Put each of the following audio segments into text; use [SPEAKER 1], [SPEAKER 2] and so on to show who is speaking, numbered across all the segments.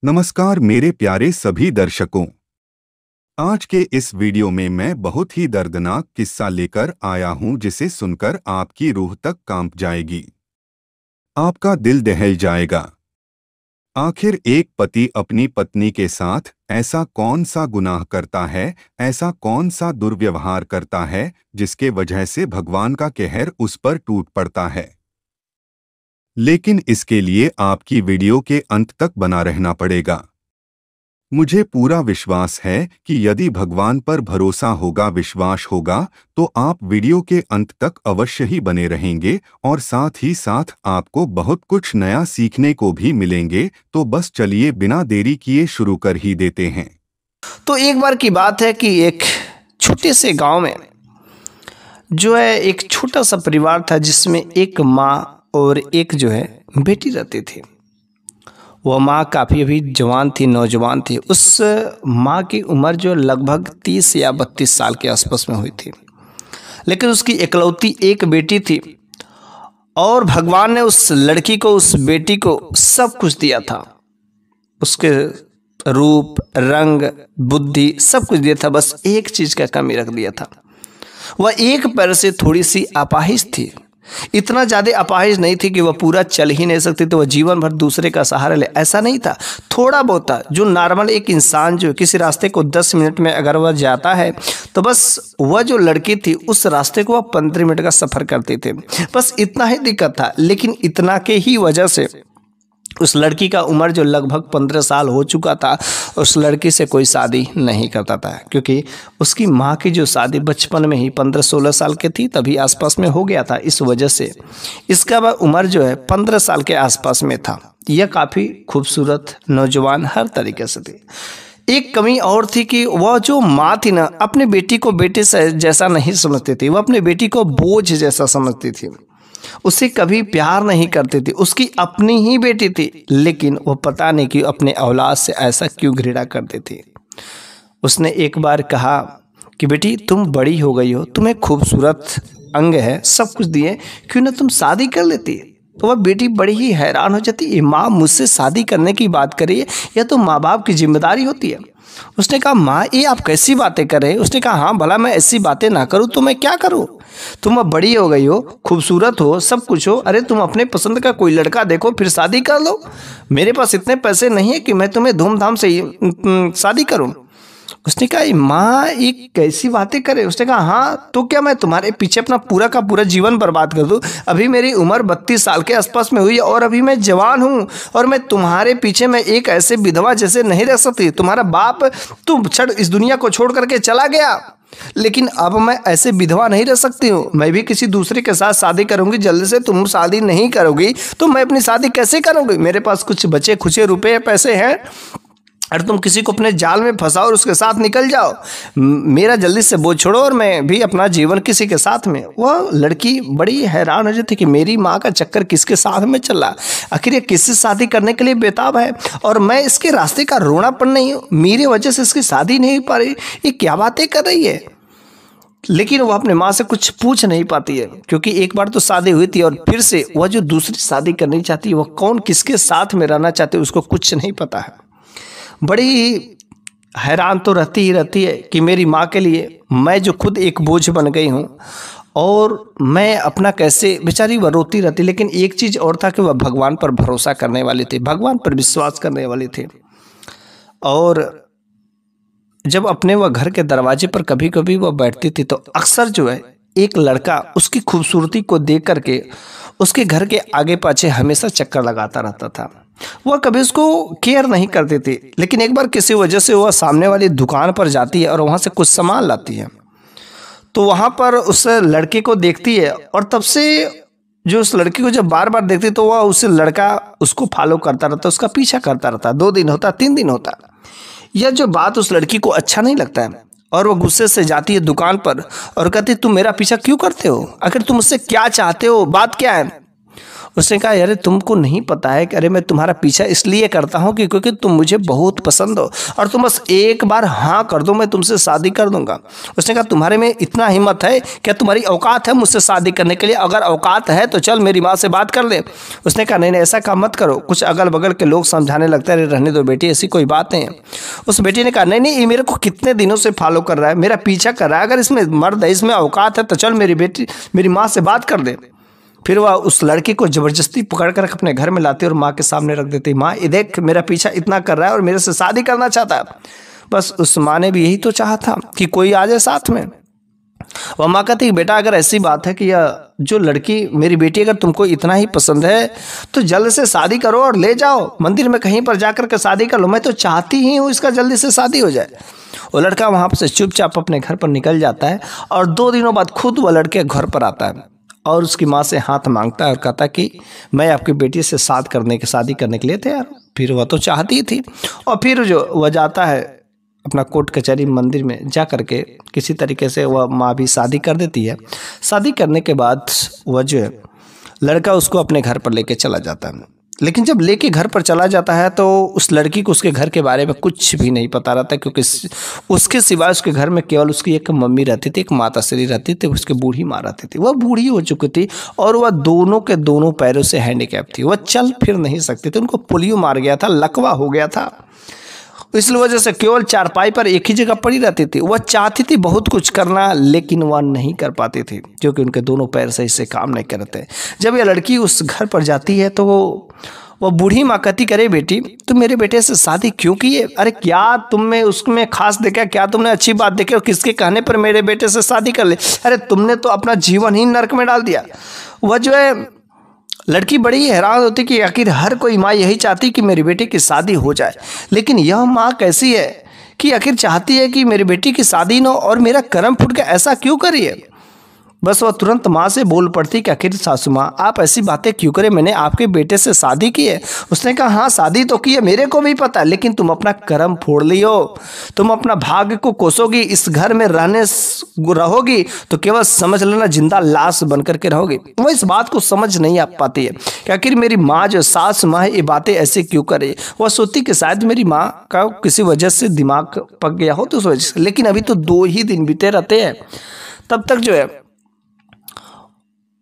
[SPEAKER 1] नमस्कार मेरे प्यारे सभी दर्शकों। आज के इस वीडियो में मैं बहुत ही दर्दनाक किस्सा लेकर आया हूं जिसे सुनकर आपकी रूह तक कांप जाएगी। आपका दिल दहल जाएगा। आखिर एक पति अपनी पत्नी के साथ ऐसा कौन सा गुनाह करता है, ऐसा कौन सा दुर्व्यवहार करता है जिसके वजह से भगवान का कहर उस पर टूट पड़ता है। लेकिन इसके लिए आपकी वीडियो के अंत तक बना रहना पड़ेगा। मुझे पूरा विश्वास है कि यदि भगवान पर भरोसा होगा, विश्वास होगा, तो आप वीडियो के अंत तक अवश्य ही बने रहेंगे और साथ ही साथ आपको बहुत कुछ नया सीखने को भी मिलेंगे। तो बस चलिए बिना देरी किए शुरू कर ही देते हैं।
[SPEAKER 2] तो एक बार की बात है कि एक छोटे से गांव में जो है एक छोटा सा परिवार था जिसमें एक माँ और एक जो है बेटी रहती थी। वह माँ काफ़ी अभी जवान थी, नौजवान थी। उस माँ की उम्र जो लगभग 30 या 32 साल के आसपास में हुई थी, लेकिन उसकी इकलौती एक बेटी थी और भगवान ने उस लड़की को, उस बेटी को सब कुछ दिया था। उसके रूप, रंग, बुद्धि सब कुछ दिया था, बस एक चीज़ का कमी रख दिया था। वह एक पैर से थोड़ी सी अपाहिज थी। इतना ज़्यादा अपाहिज नहीं थी कि वह पूरा चल ही नहीं सकती, तो वह जीवन भर दूसरे का सहारा ले, ऐसा नहीं था। थोड़ा बहुत था जो नॉर्मल एक इंसान जो किसी रास्ते को 10 मिनट में अगर वह जाता है तो बस वह जो लड़की थी उस रास्ते को वह 15 मिनट का सफ़र करती थी। बस इतना ही दिक्कत था। लेकिन इतना के ही वजह से उस लड़की का उम्र जो लगभग 15 साल हो चुका था, उस लड़की से कोई शादी नहीं करता था, क्योंकि उसकी माँ की जो शादी बचपन में ही 15-16 साल की थी, तभी आसपास में हो गया था। इस वजह से इसका उम्र जो है 15 साल के आसपास में था। यह काफ़ी खूबसूरत, नौजवान, हर तरीके से थी। एक कमी और थी कि वह जो माँ थी ना, अपने बेटी को बेटे से जैसा नहीं समझती थी। वह अपने बेटी को बोझ जैसा समझती थी, उसे कभी प्यार नहीं करती थी। उसकी अपनी ही बेटी थी, लेकिन वो पता नहीं कि अपने औलाद से ऐसा क्यों घृणा करती थी। उसने एक बार कहा कि बेटी तुम बड़ी हो गई हो, तुम्हें खूबसूरत अंग है, सब कुछ दिए, क्यों ना तुम शादी कर लेती। तो वह बेटी बड़ी ही हैरान हो जाती, ये माँ मुझसे शादी करने की बात कर रही है, यह तो माँ बाप की जिम्मेदारी होती है। उसने कहा माँ ये आप कैसी बातें कर रहे हैं। उसने कहा हाँ भला मैं ऐसी बातें ना करूँ तो मैं क्या करूँ। तुम अब बड़ी हो गई हो, खूबसूरत हो, सब कुछ हो, अरे तुम अपने पसंद का कोई लड़का देखो फिर शादी कर लो। मेरे पास इतने पैसे नहीं है कि मैं तुम्हें धूमधाम से शादी करूँ। उसने कहा माँ ये कैसी बातें करे। उसने कहा हाँ तो क्या मैं तुम्हारे पीछे अपना पूरा का पूरा जीवन बर्बाद कर दूँ। अभी मेरी उम्र 32 साल के आसपास में हुई है और अभी मैं जवान हूँ, और मैं तुम्हारे पीछे मैं एक ऐसे विधवा जैसे नहीं रह सकती। तुम्हारा बाप तुम छड़ इस दुनिया को छोड़ करके चला गया, लेकिन अब मैं ऐसे विधवा नहीं रह सकती हूँ। मैं भी किसी दूसरे के साथ शादी करूंगी। जल्दी से तुम शादी नहीं करोगी तो मैं अपनी शादी कैसे करूंगी। मेरे पास कुछ बचे खुचे रुपए पैसे हैं, अरे तुम किसी को अपने जाल में फंसाओ और उसके साथ निकल जाओ। मेरा जल्दी से बोझ छोड़ो और मैं भी अपना जीवन किसी के साथ में। वह लड़की बड़ी हैरान हो जाती कि मेरी माँ का चक्कर किसके साथ में चल रहा, आखिर ये किससे शादी करने के लिए बेताब है और मैं इसके रास्ते का रोना पर नहीं हूँ। मेरी वजह से इसकी शादी नहीं हो पा रही, ये क्या बातें कर रही है। लेकिन वह अपने माँ से कुछ पूछ नहीं पाती है, क्योंकि एक बार तो शादी हुई थी और फिर से वह जो दूसरी शादी करनी चाहती है, वह कौन किसके साथ में रहना चाहती है उसको कुछ नहीं पता है। बड़ी हैरान तो रहती ही रहती है कि मेरी माँ के लिए मैं जो खुद एक बोझ बन गई हूँ और मैं अपना कैसे, बेचारी वह रोती रहती। लेकिन एक चीज़ और था कि वह भगवान पर भरोसा करने वाली थी, भगवान पर विश्वास करने वाली थी। और जब अपने वह घर के दरवाजे पर कभी कभी वह बैठती थी तो अक्सर जो है एक लड़का उसकी खूबसूरती को देख करके उसके घर के आगे पाछे हमेशा चक्कर लगाता रहता था। वह कभी उसको केयर नहीं करती थी। लेकिन एक बार किसी वजह से वह सामने वाली दुकान पर जाती है और वहाँ से कुछ सामान लाती है, तो वहाँ पर उस लड़के को देखती है और तब से जो उस लड़की को जब बार बार देखती तो वह उस लड़का उसको फॉलो करता रहता, उसका पीछा करता रहता। 2 दिन होता, 3 दिन होता, यह जो बात उस लड़की को अच्छा नहीं लगता है और वह गुस्से से जाती है दुकान पर और कहती तुम मेरा पीछा क्यों करते हो, आखिर तुम मुझसे क्या चाहते हो, बात क्या है। उसने कहा अरे तुमको नहीं पता है कि अरे मैं तुम्हारा पीछा इसलिए करता हूँ कि क्योंकि तुम मुझे बहुत पसंद हो और तुम बस एक बार हाँ कर दो मैं तुमसे शादी कर दूंगा। उसने कहा तुम्हारे में इतना हिम्मत है, क्या तुम्हारी औकात है मुझसे शादी करने के लिए? अगर औकात है तो चल मेरी माँ से बात कर ले। उसने कहा नहीं नहीं ऐसा काम मत करो। कुछ अगल बगल के लोग समझाने लगते हैं अरे रहने दो बेटी ऐसी कोई बात नहीं है। उस बेटी ने कहा नहीं नहीं ये मेरे को कितने दिनों से फॉलो कर रहा है, मेरा पीछा कर रहा है, अगर इसमें मर्द है इसमें औकात है तो चल मेरी बेटी मेरी माँ से बात कर दे। फिर वह उस लड़की को जबरदस्ती पकड़ कर अपने घर में लाती और माँ के सामने रख देती। माँ ये देख मेरा पीछा इतना कर रहा है और मेरे से शादी करना चाहता है। बस उस माँ ने भी यही तो चाहा था कि कोई आ जाए साथ में। वह माँ कहती बेटा अगर ऐसी बात है कि यह जो लड़की मेरी बेटी अगर तुमको इतना ही पसंद है तो जल्द से शादी करो और ले जाओ मंदिर में कहीं पर जाकर के शादी कर लो, मैं तो चाहती ही हूँ इसका जल्दी से शादी हो जाए। वो लड़का वहाँ से चुपचाप अपने घर पर निकल जाता है और 2 दिनों बाद खुद वह लड़के घर पर आता है और उसकी माँ से हाथ मांगता है और कहता कि मैं आपकी बेटी से शादी करने के लिए तैयार हूँ। फिर वह तो चाहती थी और फिर जो वह जाता है अपना कोर्ट कचहरी मंदिर में जा करके किसी तरीके से वह माँ भी शादी कर देती है। शादी करने के बाद वह जो है लड़का उसको अपने घर पर लेके चला जाता है। लेकिन जब लेके घर पर चला जाता है तो उस लड़की को उसके घर के बारे में कुछ भी नहीं पता रहता, क्योंकि उसके सिवाय उसके घर में केवल उसकी एक मम्मी रहती थी, एक माता श्री रहती थी, उसकी बूढ़ी माँ रहती थी। वह बूढ़ी हो चुकी थी और वह दोनों के दोनों पैरों से हैंडीकैप थी, वह चल फिर नहीं सकती थी, उनको पोलियो मार गया था, लकवा हो गया था। इस वजह से केवल चारपाई पर एक ही जगह पड़ी रहती थी। वह चाहती थी बहुत कुछ करना लेकिन वह नहीं कर पाती थी क्योंकि उनके दोनों पैर सही से काम नहीं करते। जब यह लड़की उस घर पर जाती है तो वो बूढ़ी माँ कहती करे बेटी तुम मेरे बेटे से शादी क्यों की है? अरे क्या तुम में उसमें खास देखा, क्या तुमने अच्छी बात देखी और किसके कहने पर मेरे बेटे से शादी कर ले? अरे तुमने तो अपना जीवन ही नर्क में डाल दिया। वह जो है लड़की बड़ी हैरान होती कि आखिर हर कोई माँ यही चाहती कि मेरी बेटी की शादी हो जाए, लेकिन यह माँ कैसी है कि आखिर चाहती है कि मेरी बेटी की शादी न हो और मेरा कर्म फूट के ऐसा क्यों करी है? बस वह तुरंत माँ से बोल पड़ती कि आखिर सासू माँ आप ऐसी बातें क्यों करें, मैंने आपके बेटे से शादी की है। उसने कहा हाँ शादी तो की है, मेरे को भी पता, लेकिन तुम अपना कर्म फोड़ लियो, तुम अपना भाग्य को कोसोगी, इस घर में रहोगी तो केवल समझ लेना जिंदा लाश बनकर के रहोगी। वह इस बात को समझ नहीं आ पाती है कि आखिर मेरी माँ जो सास माँ है ये बातें ऐसे क्यों करे। वह सोचती कि शायद मेरी माँ का किसी वजह से दिमाग पक गया हो तो उस वजह से, लेकिन अभी तो 2 ही दिन बीते रहते हैं। तब तक जो है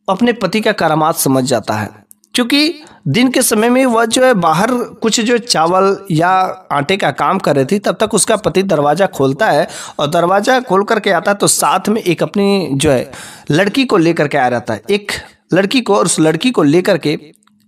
[SPEAKER 2] अपने पति का करामात समझ जाता है, क्योंकि दिन के समय में वह जो है बाहर कुछ जो चावल या आटे का काम कर रही थी, तब तक उसका पति दरवाज़ा खोलता है और दरवाज़ा खोल करके आता है तो साथ में एक अपनी जो है लड़की को लेकर के आया रहता है, एक लड़की को, और उस लड़की को लेकर के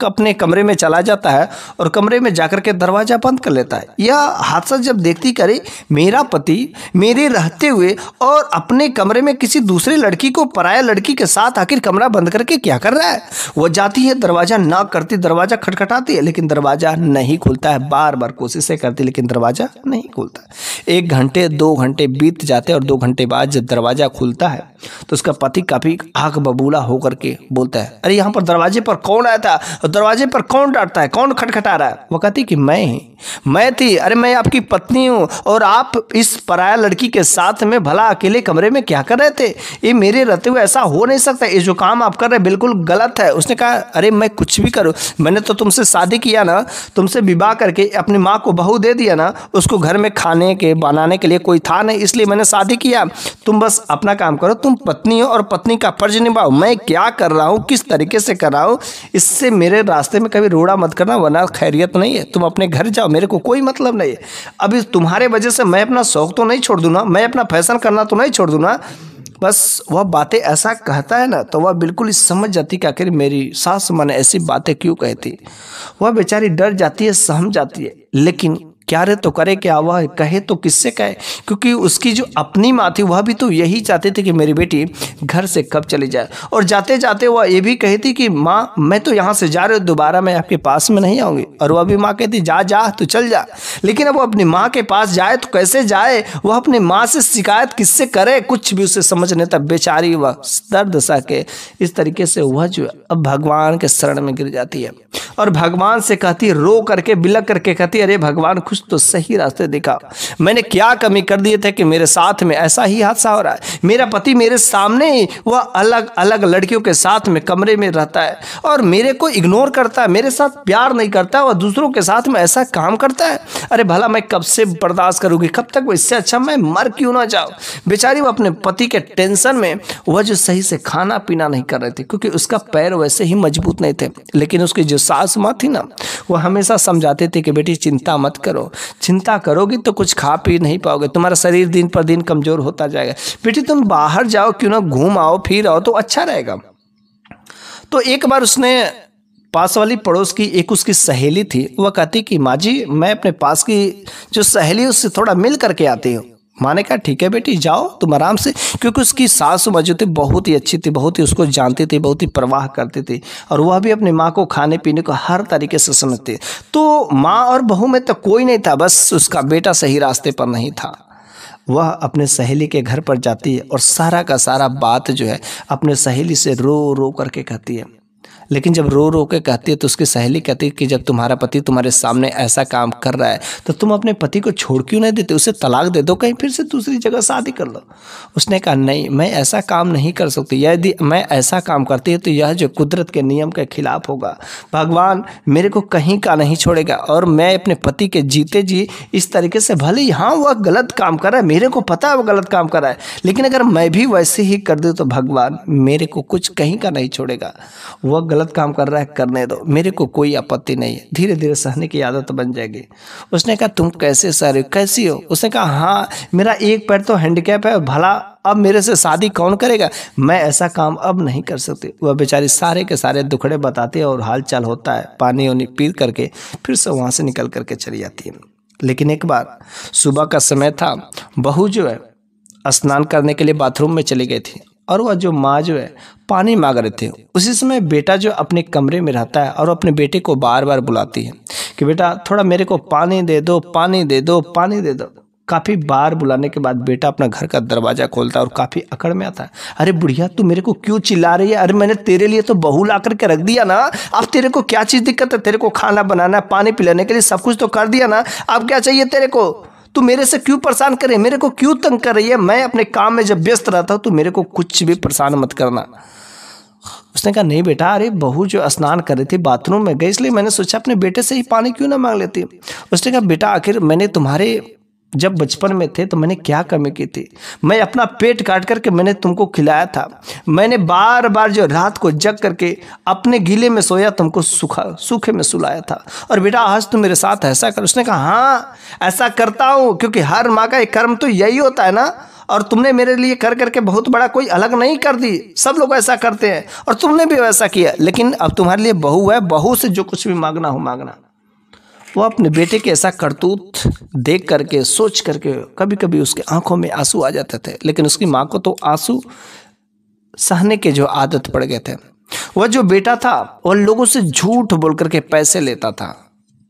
[SPEAKER 2] अपने कमरे में चला जाता है और कमरे में जाकर के दरवाजा बंद कर लेता है। यह हादसा जब देखती करे मेरा पति मेरे रहते हुए और अपने कमरे में किसी दूसरे लड़की को पराया लड़की के साथ आखिर कमरा बंद करके क्या कर रहा है। वह जाती है दरवाजा नॉक करती, दरवाजा खटखटाती है लेकिन दरवाजा नहीं खुलता है, बार बार कोशिशें करती लेकिन दरवाजा नहीं खुलता है। 1 घंटे 2 घंटे बीत जाते और 2 घंटे बाद जब दरवाजा खुलता है तो उसका पति काफी आग बबूला होकर के बोलता है अरे यहाँ पर दरवाजे पर कौन आया था, दरवाजे पर कौन डांटता है, कौन खटखटा रहा है? वो कहती कि मैं थी। अरे मैं आपकी पत्नी हूँ और आप इस पराया लड़की के साथ में भला अकेले कमरे में क्या कर रहे थे? ये मेरे रहते हुए ऐसा हो नहीं सकता, ये जो काम आप कर रहे हैं बिल्कुल गलत है। उसने कहा अरे मैं कुछ भी करूँ, मैंने तो तुमसे शादी किया ना, तुमसे विवाह करके अपनी माँ को बहू दे दिया ना, उसको घर में खाने के बनाने के लिए कोई था नहीं, इसलिए मैंने शादी किया। तुम बस अपना काम करो, तुम पत्नी हो और पत्नी का फर्ज निभाओ। मैं क्या कर रहा हूँ, किस तरीके से कर रहा हूँ, इससे मेरे रास्ते में कभी रोड़ा मत करना वरना खैरियत नहीं है। तुम अपने घर जाओ, मेरे को कोई मतलब नहीं है। अभी तुम्हारे वजह से मैं अपना शौक तो नहीं छोड़ दूँ ना, मैं अपना फैशन करना तो नहीं छोड़ दूँ ना। बस वह बातें ऐसा कहता है ना तो वह बिल्कुल समझ जाती कि आखिर मेरी सास माँ ने ऐसी बातें क्यों कहती। वह बेचारी डर जाती है, सहम जाती है, लेकिन क्या रे तो करे क्या, वह कहे तो किससे कहे, क्योंकि उसकी जो अपनी माँ थी वह भी तो यही चाहती थी कि मेरी बेटी घर से कब चली जाए। और जाते जाते वह ये भी कहती कि माँ मैं तो यहाँ से जा रही हूँ, दोबारा मैं आपके पास में नहीं आऊँगी। और वह भी माँ कहती जा जा तो चल जा, लेकिन अब वो अपनी माँ के पास जाए तो कैसे जाए, वह अपनी माँ से शिकायत किससे करे, कुछ भी उसे समझ नहीं था। बेचारी वह दर्द सा के इस तरीके से वह जो अब भगवान के शरण में गिर जाती है और भगवान से कहती, रो करके बिलक करके कहती अरे भगवान कुछ कुछ तो सही रास्ते दिखा। मैंने क्या कमी कर दिए थे कि मेरे साथ में ऐसा ही हादसा हो रहा है। मेरा पति मेरे सामने ही वह अलग अलग लड़कियों के साथ में कमरे में रहता है और मेरे को इग्नोर करता है, मेरे साथ प्यार नहीं करता, वह दूसरों के साथ में ऐसा काम करता है। अरे भला मैं कब से बर्दाश्त करूंगी, कब तक? वो इससे अच्छा मैं मर क्यों ना जाऊं। बेचारी वो अपने पति के टेंशन में वह जो सही से खाना पीना नहीं कर रहे थे, क्योंकि उसका पैर वैसे ही मजबूत नहीं थे। लेकिन उसकी जो सास माँ थी ना, वो हमेशा समझाते थे कि बेटी चिंता मत करो, चिंता करोगी तो कुछ खा पी नहीं पाओगे, तुम्हारा शरीर दिन पर दिन कमजोर होता जाएगा। बेटी तुम बाहर जाओ, क्यों ना घूम आओ फिर आओ तो अच्छा रहेगा। तो एक बार उसने पास वाली पड़ोस की एक उसकी सहेली थी, वह कहती कि माँ जी मैं अपने पास की जो सहेली उससे थोड़ा मिल करके आती हूँ। माँ ने कहा ठीक है बेटी जाओ तुम आराम से, क्योंकि उसकी सास जो थी बहुत ही अच्छी थी, बहुत ही उसको जानती थी, बहुत ही परवाह करती थी और वह भी अपनी माँ को खाने पीने को हर तरीके से समझती। तो माँ और बहू में तो कोई नहीं था, बस उसका बेटा सही रास्ते पर नहीं था। वह अपने सहेली के घर पर जाती है और सारा का सारा बात जो है अपने सहेली से रो रो करके कहती है। लेकिन जब रो रो के कहती है तो उसकी सहेली कहती है कि जब तुम्हारा पति तुम्हारे सामने ऐसा काम कर रहा है तो तुम अपने पति को छोड़ क्यों नहीं देते, उसे तलाक दे दो, कहीं फिर से दूसरी जगह शादी कर लो। उसने कहा नहीं मैं ऐसा काम नहीं कर सकती, यदि मैं ऐसा काम करती है तो यह जो कुदरत के नियम के खिलाफ होगा, भगवान मेरे को कहीं का नहीं छोड़ेगा और मैं अपने पति के जीते जी इस तरीके से, भले हाँ वह गलत काम कर रहा है, मेरे को पता है वो गलत काम कर रहा है, लेकिन अगर मैं भी वैसे ही कर दूँ तो भगवान मेरे को कुछ कहीं का नहीं छोड़ेगा। वह गलत काम कर रहा है करने दो, मेरे को कोई आपत्ति नहीं है, धीरे धीरे सहने की आदत बन जाएगी। उसने कहा तुम कैसे सह रहे हो, कैसी हो? उसने कहा हाँ मेरा एक पैर तो हैंडीकैप है, भला अब मेरे से शादी कौन करेगा, मैं ऐसा काम अब नहीं कर सकती। वह बेचारी सारे के सारे दुखड़े बताते और हाल चाल होता है, पानी वानी पी करके फिर से वहाँ से निकल करके चली जाती है। लेकिन एक बार सुबह का समय था, बहू जो है स्नान करने के लिए बाथरूम में चली गई थी और वह जो माँ जो है पानी मांग रहे थे। उसी समय बेटा जो अपने कमरे में रहता है और अपने बेटे को बार बार बुलाती है कि बेटा थोड़ा मेरे को पानी दे दो, पानी दे दो, पानी दे दो। काफ़ी बार बुलाने के बाद बेटा अपना घर का दरवाज़ा खोलता है और काफ़ी अकड़ में आता है। अरे बुढ़िया तू मेरे को क्यों चिल्ला रही है? अरे मैंने तेरे लिए तो बहू ला करके रख दिया ना, अब तेरे को क्या चीज़ दिक्कत है? तेरे को खाना बनाना, पानी पिलाने के लिए सब कुछ तो कर दिया ना, अब क्या चाहिए तेरे को? तू मेरे से क्यों परेशान करे, मेरे को क्यों तंग कर रही है? मैं अपने काम में जब व्यस्त रहता हूँ तो मेरे को कुछ भी परेशान मत करना। उसने कहा नहीं बेटा, अरे बहू जो स्नान कर रही थी बाथरूम में गई, इसलिए मैंने सोचा अपने बेटे से ही पानी क्यों ना मांग लेती। उसने कहा बेटा आखिर मैंने तुम्हारे जब बचपन में थे तो मैंने क्या कमी की थी? मैं अपना पेट काट करके मैंने तुमको खिलाया था, मैंने बार बार जो रात को जग करके अपने गीले में सोया तुमको सूखे में सुलाया था, और बेटा आज तुम मेरे साथ ऐसा कर। उसने कहा हाँ ऐसा करता हूँ, क्योंकि हर माँ का एक कर्म तो यही होता है ना, और तुमने मेरे लिए कर करके बहुत बड़ा कोई अलग नहीं कर दी, सब लोग ऐसा करते हैं और तुमने भी वैसा किया। लेकिन अब तुम्हारे लिए बहू है, बहू से जो कुछ भी मांगना हो मांगना। वो अपने बेटे के ऐसा करतूत देख करके सोच करके कभी कभी उसके आंखों में आंसू आ जाते थे, लेकिन उसकी माँ को तो आंसू सहने के जो आदत पड़ गए थे। वह जो बेटा था वह लोगों से झूठ बोल करके पैसे लेता था,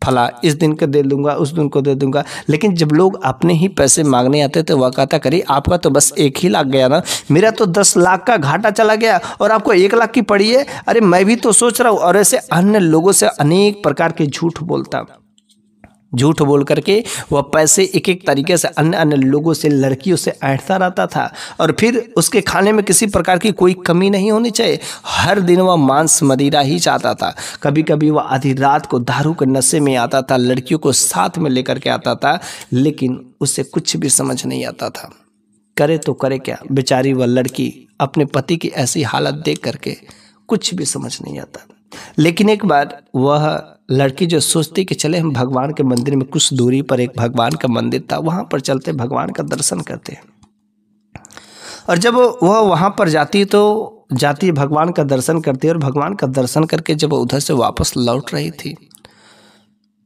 [SPEAKER 2] फला इस दिन को दे दूंगा, उस दिन को दे दूंगा, लेकिन जब लोग अपने ही पैसे मांगने आते तो वह कहता करिए आपका तो बस 1 ही लाख गया ना, मेरा तो 10 लाख का घाटा चला गया और आपको 1 लाख की पड़ी है। अरे मैं भी तो सोच रहा हूँ। और ऐसे अन्य लोगों से अनेक प्रकार के झूठ बोलता, झूठ बोल करके वह पैसे एक एक तरीके से अन्य अन्य लोगों से, लड़कियों से ऐंठता रहता था। और फिर उसके खाने में किसी प्रकार की कोई कमी नहीं होनी चाहिए, हर दिन वह मांस मदिरा ही चाहता था। कभी कभी वह आधी रात को दारू के नशे में आता था, लड़कियों को साथ में लेकर के आता था, लेकिन उसे कुछ भी समझ नहीं आता था, करे तो करे क्या। बेचारी वह लड़की अपने पति की ऐसी हालत देख करके कुछ भी समझ नहीं आता। लेकिन एक बार वह लड़की जो सोचती कि चले हम भगवान के मंदिर में, कुछ दूरी पर एक भगवान का मंदिर था, वहाँ पर चलते भगवान का दर्शन करते हैं। और जब वह वहाँ पर जाती तो जाती भगवान का दर्शन करती है, और भगवान का दर्शन करके जब उधर से वापस लौट रही थी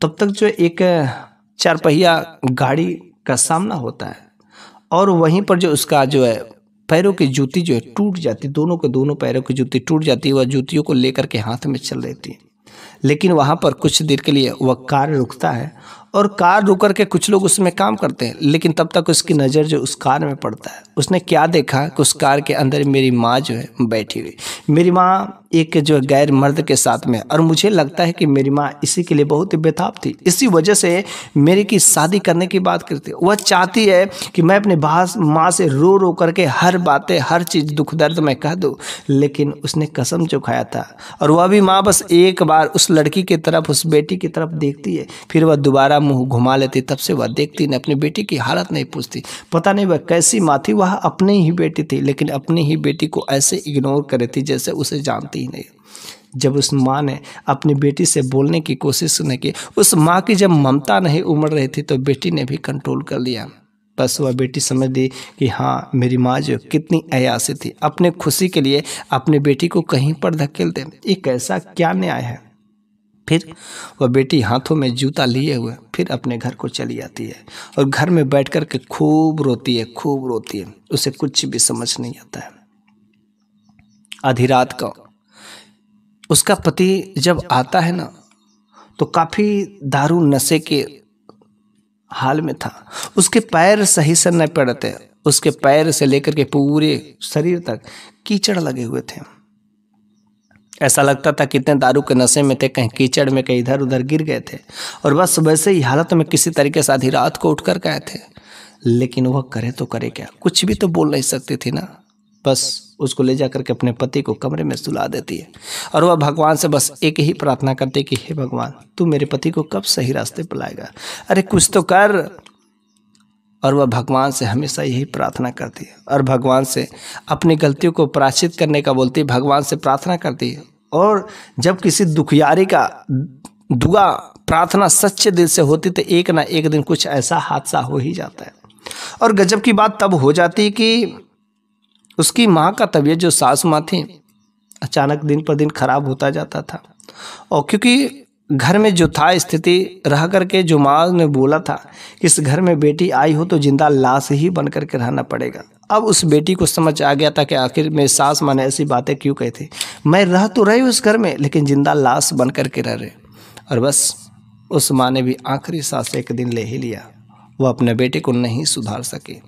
[SPEAKER 2] तब तक जो एक 4 पहिया गाड़ी का सामना होता है, और वहीं पर जो उसका जो है पैरों की जूती जो है टूट जाती, दोनों के दोनों पैरों की जूती टूट जाती है। वह जूतियों को लेकर के हाथ में चल रही थी, लेकिन वहाँ पर कुछ देर के लिए वह कार रुकता है, और कार रुक करके कुछ लोग उसमें काम करते हैं, लेकिन तब तक उसकी नज़र जो उस कार में पड़ता है। उसने क्या देखा कि उस कार के अंदर मेरी माँ जो है बैठी हुई। मेरी माँ एक जो गैर मर्द के साथ में, और मुझे लगता है कि मेरी माँ इसी के लिए बहुत ही बेताब थी। इसी वजह से मेरी की शादी करने की बात करती है। वह चाहती है कि मैं अपने माँ से रो रो करके हर बातें, हर चीज़, दुख दर्द मैं कह दूँ, लेकिन उसने कसम जो खाया था। और वह भी माँ बस एक बार उस लड़की की तरफ, उस बेटी की तरफ देखती है, फिर वह दोबारा मुँह घुमा लेती। तब से वह देखती नहीं, अपनी बेटी की हालत नहीं पूछती। पता नहीं वह कैसी माँ थी, वह अपनी ही बेटी थी, लेकिन अपनी ही बेटी को ऐसे इग्नोर कर रही थी जैसे उसे जानती ही नहीं। जब उस माँ ने अपनी बेटी से बोलने की कोशिश नहीं की, उस माँ की जब ममता नहीं उमड़ रही थी, तो बेटी ने भी कंट्रोल कर लिया। बस वह बेटी समझ ली कि हाँ, मेरी माँ जो कितनी अयासी थी, अपने खुशी के लिए अपनी बेटी को कहीं पर धकेल दे। एक ऐसा क्या न्याय है। फिर वह बेटी हाथों में जूता लिए हुए फिर अपने घर को चली आती है और घर में बैठ कर के खूब रोती है, खूब रोती है। उसे कुछ भी समझ नहीं आता है। आधी रात का उसका पति जब आता है ना, तो काफ़ी दारू नशे के हाल में था। उसके पैर सही से नहीं पड़ते, उसके पैर से लेकर के पूरे शरीर तक कीचड़ लगे हुए थे। ऐसा लगता था कितने दारू के नशे में थे, कहीं कीचड़ में, कहीं इधर उधर गिर गए थे, और बस वैसे ही हालत में किसी तरीके से आधी रात को उठ कर गए थे। लेकिन वह करे तो करे क्या, कुछ भी तो बोल नहीं सकती थी ना। बस उसको ले जाकर के अपने पति को कमरे में सुला देती है और वह भगवान से बस एक ही प्रार्थना करती है कि हे भगवान, तू मेरे पति को कब सही रास्ते पर लाएगा, अरे कुछ तो कर। और वह भगवान से हमेशा यही प्रार्थना करती है और भगवान से अपनी गलतियों को प्रायश्चित करने का बोलती है, भगवान से प्रार्थना करती है। और जब किसी दुखियारी का दुआ प्रार्थना सच्चे दिल से होती तो एक ना एक दिन कुछ ऐसा हादसा हो ही जाता है। और गजब की बात तब हो जाती कि उसकी माँ का तबीयत, जो सासू माँ थी, अचानक दिन पर दिन खराब होता जाता था। और क्योंकि घर में जो था स्थिति रह करके, जो माँ ने बोला था कि इस घर में बेटी आई हो तो जिंदा लाश ही बन करके रहना पड़ेगा। अब उस बेटी को समझ आ गया था कि आखिर में सास माँ ने ऐसी बातें क्यों कही थी। मैं रह तो रही उस घर में, लेकिन जिंदा लाश बन करके रह रहे। और बस उस माँ ने भी आखिरी सांस एक दिन ले ही लिया। वह अपने बेटे को नहीं सुधार सकी।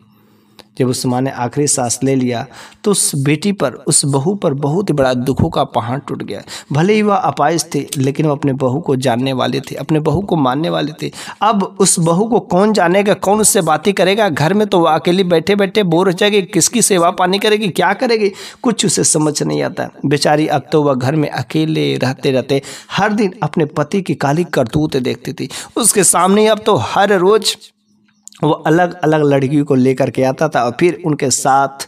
[SPEAKER 2] जब उस माँ ने आखिरी सांस ले लिया तो उस बेटी पर, उस बहू पर बहुत ही बड़ा दुखों का पहाड़ टूट गया। भले ही वह अपाहिज थी, लेकिन वो अपने बहू को जानने वाली थी, अपने बहू को मानने वाली थी। अब उस बहू को कौन जानेगा, कौन उससे बातें करेगा। घर में तो वह अकेली बैठे बैठे बोर हो जाएगी, किसकी सेवा पानी करेगी, क्या करेगी, कुछ उसे समझ नहीं आता बेचारी। अब तो वह घर में अकेले रहते रहते हर दिन अपने पति की काली करतूत देखती थी उसके सामने। अब तो हर रोज वो अलग अलग लड़कियों को लेकर के आता था और फिर उनके साथ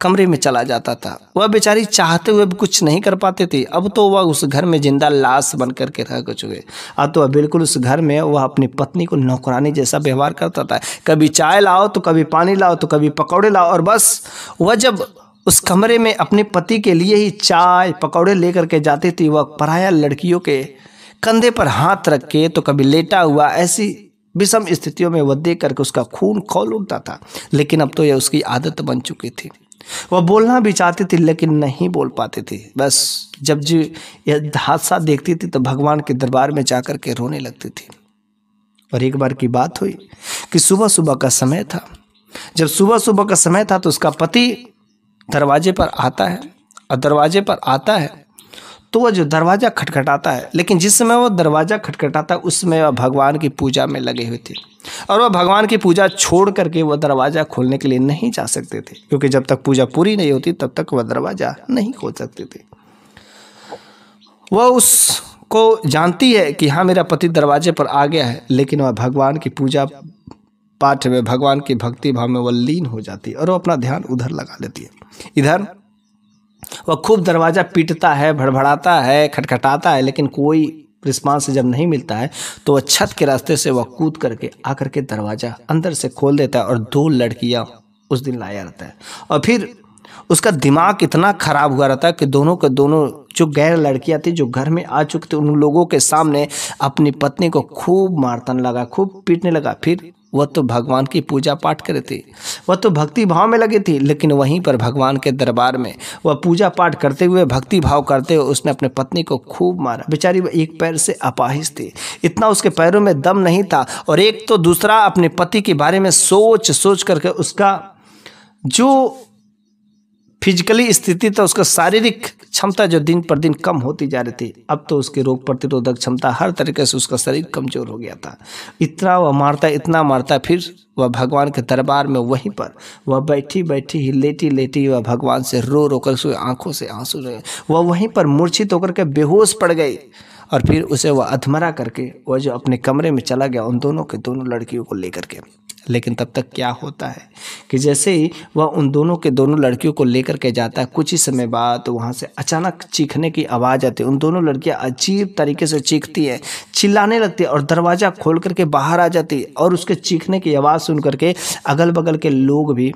[SPEAKER 2] कमरे में चला जाता था। वह बेचारी चाहते हुए भी कुछ नहीं कर पाते थे। अब तो वह उस घर में जिंदा लाश बन करके रह चुके। अब तो वह बिल्कुल उस घर में वह अपनी पत्नी को नौकरानी जैसा व्यवहार करता था। कभी चाय लाओ तो कभी पानी लाओ तो कभी पकौड़े लाओ। और बस वह जब उस कमरे में अपने पति के लिए ही चाय पकौड़े लेकर के जाती थी, वह पराया लड़कियों के कंधे पर हाथ रख के तो कभी लेटा हुआ, ऐसी विषम स्थितियों में वह देख करके उसका खून खौल उठता था। लेकिन अब तो यह उसकी आदत बन चुकी थी। वह बोलना भी चाहती थी लेकिन नहीं बोल पाती थी। बस जब जी यह हादसा देखती थी तो भगवान के दरबार में जाकर के रोने लगती थी। और एक बार की बात हुई कि सुबह सुबह का समय था। जब सुबह सुबह का समय था तो उसका पति दरवाजे पर आता है और दरवाजे पर आता है तो वह जो दरवाज़ा खटखटाता है, लेकिन जिस समय वह दरवाज़ा खटखटाता है उस समय वह भगवान की पूजा में लगे हुए थे और वह भगवान की पूजा छोड़ करके वह दरवाज़ा खोलने के लिए नहीं जा सकते थे, क्योंकि जब तक पूजा पूरी नहीं होती तब तक वह दरवाज़ा नहीं खोल सकते थे। वह उसको जानती है कि हाँ मेरा पति दरवाजे पर आ गया है, लेकिन वह भगवान की पूजा पाठ में, भगवान की भक्ति भाव में वह लीन हो जाती है और वह अपना ध्यान उधर लगा लेती है। इधर वह खूब दरवाज़ा पीटता है, भड़भड़ाता है, खटखटाता है, लेकिन कोई रिस्पांस जब नहीं मिलता है तो वह छत के रास्ते से वह कूद करके आकर के दरवाज़ा अंदर से खोल देता है और 2 लड़कियां उस दिन लाया रहता है। और फिर उसका दिमाग इतना खराब हुआ रहता है कि दोनों के दोनों जो गैर लड़कियां थी, जो घर में आ चुकी थी, उन लोगों के सामने अपनी पत्नी को खूब मारने लगा, खूब पीटने लगा। फिर वह तो भगवान की पूजा पाठ करे थी, वह तो भक्ति भाव में लगी थी, लेकिन वहीं पर भगवान के दरबार में वह पूजा पाठ करते हुए, भक्ति भाव करते हुए उसने अपने पत्नी को खूब मारा। बेचारी वह एक पैर से अपाहिज थी, इतना उसके पैरों में दम नहीं था। और एक तो दूसरा अपने पति के बारे में सोच सोच करके उसका जो फिजिकली स्थिति तो उसका शारीरिक क्षमता जो दिन पर दिन कम होती जा रही थी, अब तो उसकी रोग प्रतिरोधक क्षमता हर तरीके से उसका शरीर कमजोर हो गया था। इतना वह मारता, इतना मारता, फिर वह भगवान के दरबार में वहीं पर वह बैठी बैठी ही लेटी लेटी वह भगवान से रो रो कर आंखों से आंसू रहे, वह वहीं पर मूर्छित होकर के बेहोश पड़ गई। और फिर उसे वह अधमरा करके वह जो अपने कमरे में चला गया उन दोनों के दोनों लड़कियों को लेकर के। लेकिन तब तक क्या होता है कि जैसे ही वह उन दोनों के दोनों लड़कियों को लेकर के जाता है, कुछ ही समय बाद तो वहाँ से अचानक चीखने की आवाज़ आती है। उन दोनों लड़कियाँ अजीब तरीके से चीखती हैं, चिल्लाने लगती है और दरवाज़ा खोल करके बाहर आ जाती है। और उसके चीखने की आवाज़ सुन करके अगल बगल के लोग भी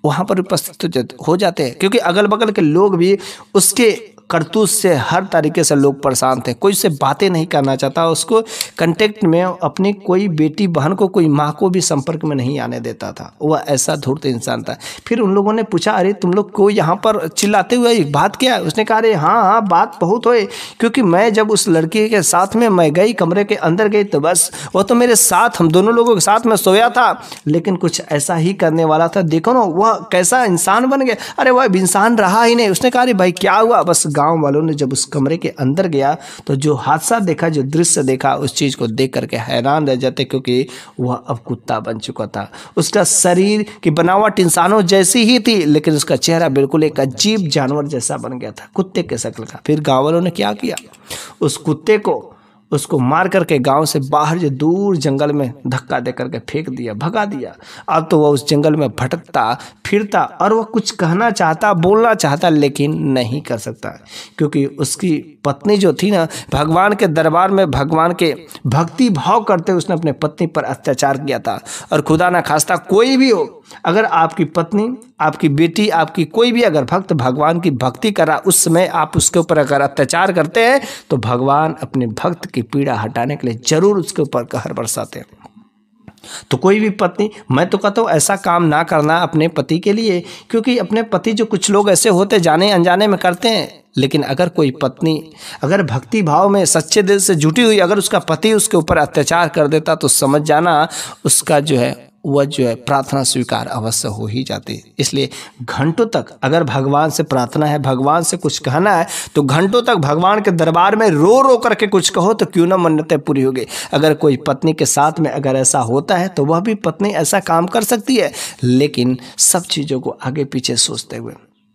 [SPEAKER 2] वहाँ पर उपस्थित हो जाते हैं, क्योंकि अगल बगल के लोग भी उसके करतूत से हर तरीके से लोग परेशान थे। कोई उससे बातें नहीं करना चाहता, उसको कांटेक्ट में अपनी कोई बेटी बहन को, कोई माँ को भी संपर्क में नहीं आने देता था। वह ऐसा धूर्त इंसान था। फिर उन लोगों ने पूछा, अरे तुम लोग को यहाँ पर चिल्लाते हुए बात क्या है? उसने कहा, अरे हाँ बात बहुत हुई, क्योंकि मैं जब उस लड़की के साथ में मैं गई, कमरे के अंदर गई, तो बस वो तो मेरे साथ, हम दोनों लोगों के साथ में सोया था, लेकिन कुछ ऐसा ही करने वाला था। देखो ना वह कैसा इंसान बन गया। अरे वह इंसान रहा ही नहीं। उसने कहा, अरे भाई क्या हुआ? बस गांव वालों ने जब उस कमरे के अंदर गया तो जो हादसा देखा, जो दृश्य देखा, उस चीज को देख करके हैरान रह जाते, क्योंकि वह अब कुत्ता बन चुका था। उसका शरीर की बनावट इंसानों जैसी ही थी, लेकिन उसका चेहरा बिल्कुल एक अजीब जानवर जैसा बन गया था, कुत्ते के शक्ल का। फिर गांव वालों ने क्या किया, उस कुत्ते को उसको मार करके गांव से बाहर जो दूर जंगल में धक्का दे करके फेंक दिया, भगा दिया। अब तो वह उस जंगल में भटकता फिरता और वह कुछ कहना चाहता, बोलना चाहता, लेकिन नहीं कर सकता, क्योंकि उसकी पत्नी जो थी ना, भगवान के दरबार में भगवान के भक्ति भाव करते उसने अपने पत्नी पर अत्याचार किया था। और खुदा ना खास्ता कोई भी हो, अगर आपकी पत्नी, आपकी बेटी, आपकी कोई भी अगर भक्त भगवान की भक्ति करा, उस समय आप उसके ऊपर अगर अत्याचार करते हैं, तो भगवान अपने भक्त की पीड़ा हटाने के लिए जरूर उसके ऊपर कहर बरसाते हैं। तो कोई भी पत्नी, मैं तो कहता हूँ ऐसा काम ना करना अपने पति के लिए, क्योंकि अपने पति, जो कुछ लोग ऐसे होते जाने अनजाने में करते हैं, लेकिन अगर कोई पत्नी अगर भक्ति भाव में सच्चे दिल से जुटी हुई, अगर उसका पति उसके ऊपर अत्याचार कर देता, तो समझ जाना उसका जो है वह जो है प्रार्थना स्वीकार अवश्य हो ही जाती है। इसलिए घंटों तक अगर भगवान से प्रार्थना है, भगवान से कुछ कहना है, तो घंटों तक भगवान के दरबार में रो रो करके कुछ कहो, तो क्यों ना मन्नतें पूरी हो गई। अगर कोई पत्नी के साथ में अगर ऐसा होता है, तो वह भी पत्नी ऐसा काम कर सकती है, लेकिन सब चीज़ों को आगे पीछे सोचते हुए।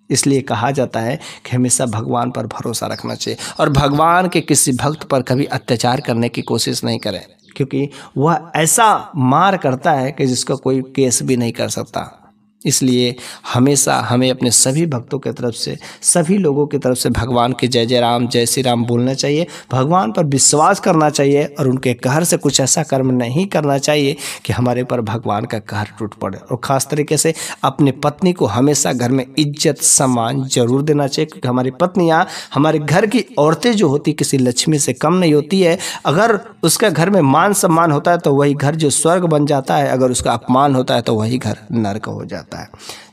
[SPEAKER 2] इसलिए कहा जाता है कि हमेशा भगवान पर भरोसा रखना चाहिए और भगवान के किसी भक्त पर कभी अत्याचार करने की कोशिश नहीं करें, क्योंकि वह ऐसा मार करता है कि जिसका कोई केस भी नहीं कर सकता। इसलिए हमेशा हमें अपने सभी भक्तों की तरफ से, सभी लोगों की तरफ से भगवान के जय जय राम, जय श्री राम बोलना चाहिए, भगवान पर विश्वास करना चाहिए और उनके कहर से कुछ ऐसा कर्म नहीं करना चाहिए कि हमारे पर भगवान का कहर टूट पड़े। और ख़ास तरीके से अपने पत्नी को हमेशा घर में इज्जत सम्मान जरूर देना चाहिए, क्योंकि हमारी पत्नियाँ, हमारे घर की औरतें जो होती किसी लक्ष्मी से कम नहीं होती है। अगर उसका घर में मान सम्मान होता है तो वही घर जो स्वर्ग बन जाता है, अगर उसका अपमान होता है तो वही घर नर्क हो जाता है।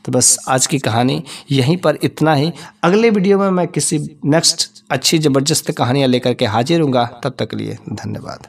[SPEAKER 2] तो बस आज की कहानी यहीं पर इतना ही। अगले वीडियो में मैं किसी नेक्स्ट अच्छी ज़बरदस्त कहानियाँ लेकर के हाजिर हूँगा। तब तक के लिए धन्यवाद।